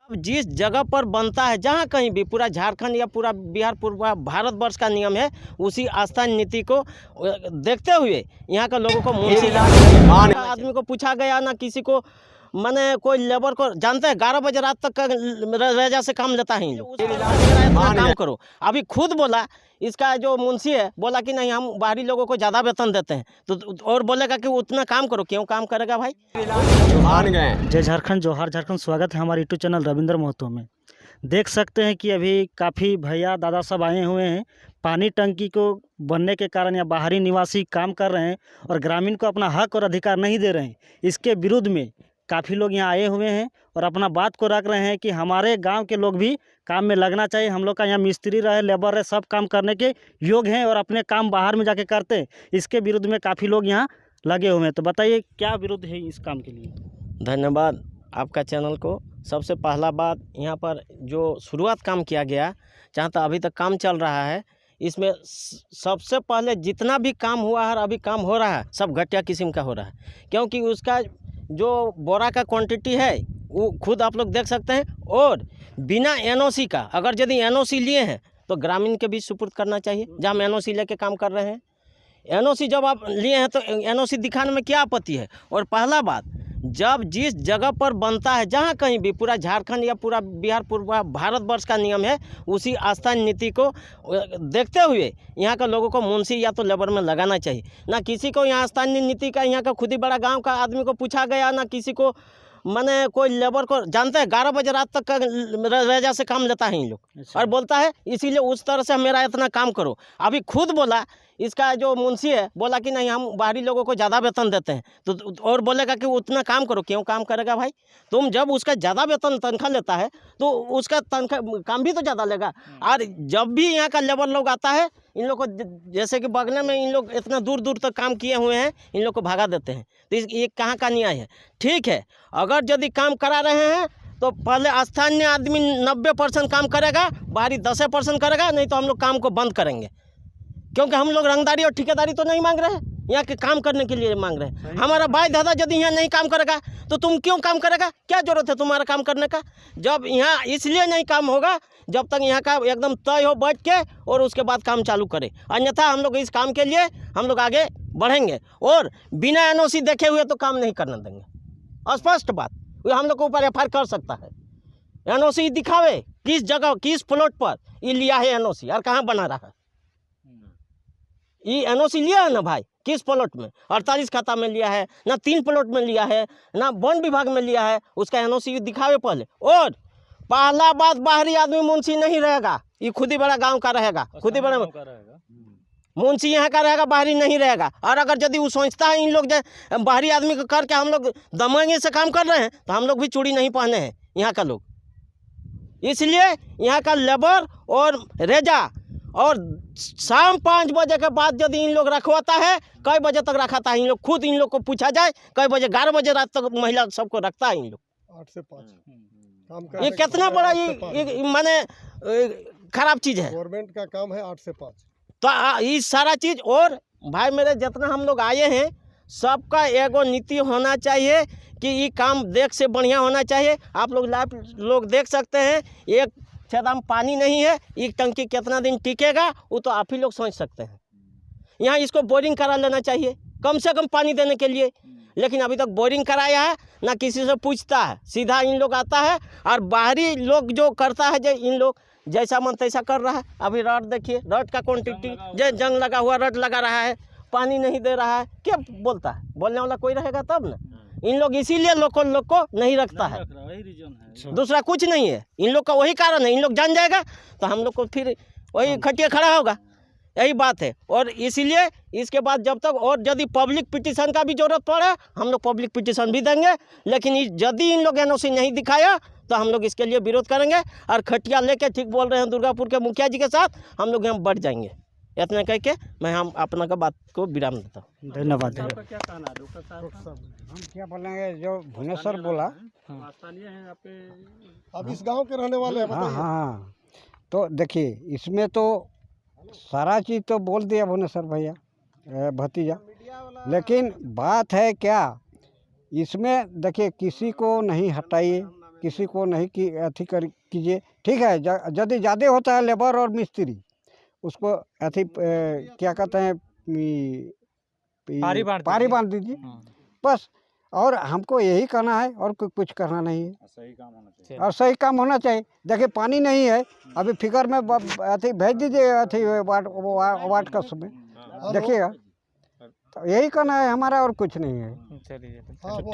अब जिस जगह पर बनता है, जहाँ कहीं भी, पूरा झारखंड या पूरा बिहार, पूरा भारतवर्ष का नियम है, उसी आस्था नीति को देखते हुए यहाँ के लोगों को मुंशी आदमी को पूछा गया ना, किसी को मैंने कोई लेबर को जानते हैं 11 बजे रात तक का रेजा से काम लेता है लोग। इतना काम करो। अभी खुद बोला इसका जो मुंशी है, बोला कि नहीं हम बाहरी लोगों को ज़्यादा वेतन देते हैं, तो और बोलेगा कि उतना काम करो। क्यों काम करेगा भाई? मान गए। जय झारखंड, जोहार झारखंड। स्वागत है हमारे यूट्यूब चैनल रविंद्र महतो में। देख सकते हैं कि अभी काफ़ी भैया दादा सब आए हुए हैं। पानी टंकी को बनने के कारण या बाहरी निवासी काम कर रहे हैं और ग्रामीण को अपना हक और अधिकार नहीं दे रहे हैं। इसके विरुद्ध में काफ़ी लोग यहाँ आए हुए हैं और अपना बात को रख रहे हैं कि हमारे गांव के लोग भी काम में लगना चाहिए। हम लोग का यहाँ मिस्त्री रहे, लेबर रहे, सब काम करने के योग्य हैं और अपने काम बाहर में जाके करते हैं। इसके विरुद्ध में काफ़ी लोग यहाँ लगे हुए हैं। तो बताइए क्या विरुद्ध है इस काम के लिए? धन्यवाद आपका चैनल को। सबसे पहला बात, यहाँ पर जो शुरुआत काम किया गया, जहाँ तक अभी तक काम चल रहा है, इसमें सबसे पहले जितना भी काम हुआ है, अभी काम हो रहा है, सब घटिया किस्म का हो रहा है। क्योंकि उसका जो बोरा का क्वांटिटी है वो खुद आप लोग देख सकते हैं। और बिना एनओसी का, अगर यदि एनओसी लिए हैं तो ग्रामीण के भी सुपुर्द करना चाहिए, जहाँ हम एनओसी लेके काम कर रहे हैं। एनओसी जब आप लिए हैं तो एनओसी दिखाने में क्या आपत्ति है? और पहला बात, जब जिस जगह पर बनता है, जहाँ कहीं भी, पूरा झारखंड या पूरा बिहार, पूरा भारतवर्ष का नियम है, उसी आस्था नीति को देखते हुए यहाँ के लोगों को मुंशी या तो लेबर में लगाना चाहिए। ना किसी को यहाँ आस्था नीति का, यहाँ का खुद ही बड़ा गांव का आदमी को पूछा गया, ना किसी को मैंने कोई लेबर को जानते हैं 11 बजे रात तक का रेजा से काम लेता है इन लोग। और बोलता है इसीलिए उस तरह से मेरा इतना काम करो। अभी खुद बोला इसका जो मुंशी है, बोला कि नहीं हम बाहरी लोगों को ज़्यादा वेतन देते हैं, तो और बोलेगा कि उतना काम करो। क्यों काम करेगा भाई? तुम जब उसका ज़्यादा वेतन तनख्वाह लेता है तो उसका तनख्वाह काम भी तो ज़्यादा लेगा। और जब भी यहाँ का लेबर लोग आता है, इन लोग को जैसे कि बगले में इन लोग इतना दूर दूर तक काम किए हुए हैं, इन लोग को भगा देते हैं। तो ये कहाँ का न्याय है? ठीक है, अगर यदि काम करा रहे हैं तो पहले स्थानीय आदमी 90% काम करेगा, बाहरी 10% करेगा, नहीं तो हम लोग काम को बंद करेंगे। क्योंकि हम लोग रंगदारी और ठेकेदारी तो नहीं मांग रहे हैं, यहाँ के काम करने के लिए मांग रहे हैं। हमारा भाई दादा यदि यहाँ नहीं काम करेगा तो तुम क्यों काम करेगा? क्या जरूरत है तुम्हारा काम करने का? जब यहाँ इसलिए नहीं काम होगा जब तक यहाँ का एकदम तय हो बैठ के, और उसके बाद काम चालू करें। अन्यथा हम लोग इस काम के लिए हम लोग आगे बढ़ेंगे और बिना एनओसी देखे हुए तो काम नहीं करने देंगे। स्पष्ट बात, हम लोग के ऊपर एफआईआर कर सकता है। एनओसी दिखावे, किस जगह किस प्लॉट पर ये लिया है एनओसी और कहाँ बना रहा है। ये एनओसी लिया है ना भाई, किस प्लॉट में? 48 खाता में लिया है ना, 3 प्लॉट में लिया है ना, वन विभाग में लिया है, उसका एनओसी दिखावे पहले। और पहला बात, बाहरी आदमी मुंशी नहीं रहेगा, ये खुद ही बड़ा गांव का रहेगा, खुद ही बड़ा मुंशी यहाँ का रहेगा, बाहरी नहीं रहेगा। और अगर यदि वो सोचता है इन लोग बाहरी आदमी को करके हम लोग दमंगे से काम कर रहे हैं, तो हम लोग भी चूड़ी नहीं पहने हैं यहाँ का लोग। इसलिए यहाँ का लेबर और रेजा, और शाम 5 बजे के बाद यदि इन लोग रखवाता है, कई बजे तक रखाता है इन लोग, खुद इन लोग को पूछा जाए, कई बजे 11 बजे रात तक महिला सबको रखता है इन लोग। 8 से 5 ये कितना बड़ा ये माने खराब चीज़ है। गवर्नमेंट का काम है 8 से 5। तो ये सारा चीज़, और भाई मेरे जितना हम लोग आए हैं, सबका एगो नीति होना चाहिए कि ये काम देख से बढ़िया होना चाहिए। आप लोग लाइव लोग देख सकते हैं, एक छेदाम पानी नहीं है, एक टंकी कितना दिन टिकेगा वो तो आप ही लोग सोच सकते हैं। यहाँ इसको बोरिंग करा लेना चाहिए कम से कम पानी देने के लिए, लेकिन अभी तक बोरिंग कराया है ना, किसी से पूछता है, सीधा इन लोग आता है। और बाहरी लोग जो करता है, जो इन लोग जैसा मन तैसा कर रहा है। अभी रड देखिए, रड का क्वांटिटी जो जंग लगा हुआ रड लगा रहा है, पानी नहीं दे रहा है। क्या बोलता है? बोलने वाला कोई रहेगा तब ना। इन लोग इसीलिए लोग को नहीं रखता है, दूसरा कुछ नहीं है। इन लोग का वही कारण है, इन लोग जान जाएगा तो हम लोग को फिर वही खटिया खड़ा होगा, यही बात है। और इसीलिए इसके बाद जब तक, और यदि पब्लिक पिटीशन का भी जरूरत पड़े, हम लोग पब्लिक पिटीशन भी देंगे। लेकिन यदि इन लोग एनओसी नहीं दिखाया तो हम लोग इसके लिए विरोध करेंगे और खटिया लेके, ठीक बोल रहे हैं दुर्गापुर के मुखिया जी के साथ, हम लोग यहाँ बढ़ जाएंगे। इतना कह के मैं हम अपना का बात को विराम देता हूँ। धन्यवाद। क्या कहना डॉक्टर साहब? हम क्या बोलेंगे, जो भुवनेश्वर बोला, स्थानीय हैं आपके? अब इस गांव के रहने वाले हैं, हाँ बताइए। हाँ। तो देखिए, इसमें तो सारा चीज़ तो बोल दिया भुवनेश्वर भैया, भतीजा। लेकिन बात है क्या, इसमें देखिए, किसी को नहीं हटाइए, किसी को नहीं कि अथी कर कीजिए, ठीक है। यदि ज़्यादा होता है लेबर और मिस्त्री, उसको अथी क्या कहते हैं, पारी बांध दीजिए बस। और हमको यही करना है, और कुछ करना नहीं है। सही काम होना चाहिए। और सही काम होना चाहिए। देखिए पानी नहीं है, अभी फिगर में अथी भेज दीजिए, अथी वाट का समय देखिएगा। तो यही करना है हमारा, और कुछ नहीं है। हाँ, वो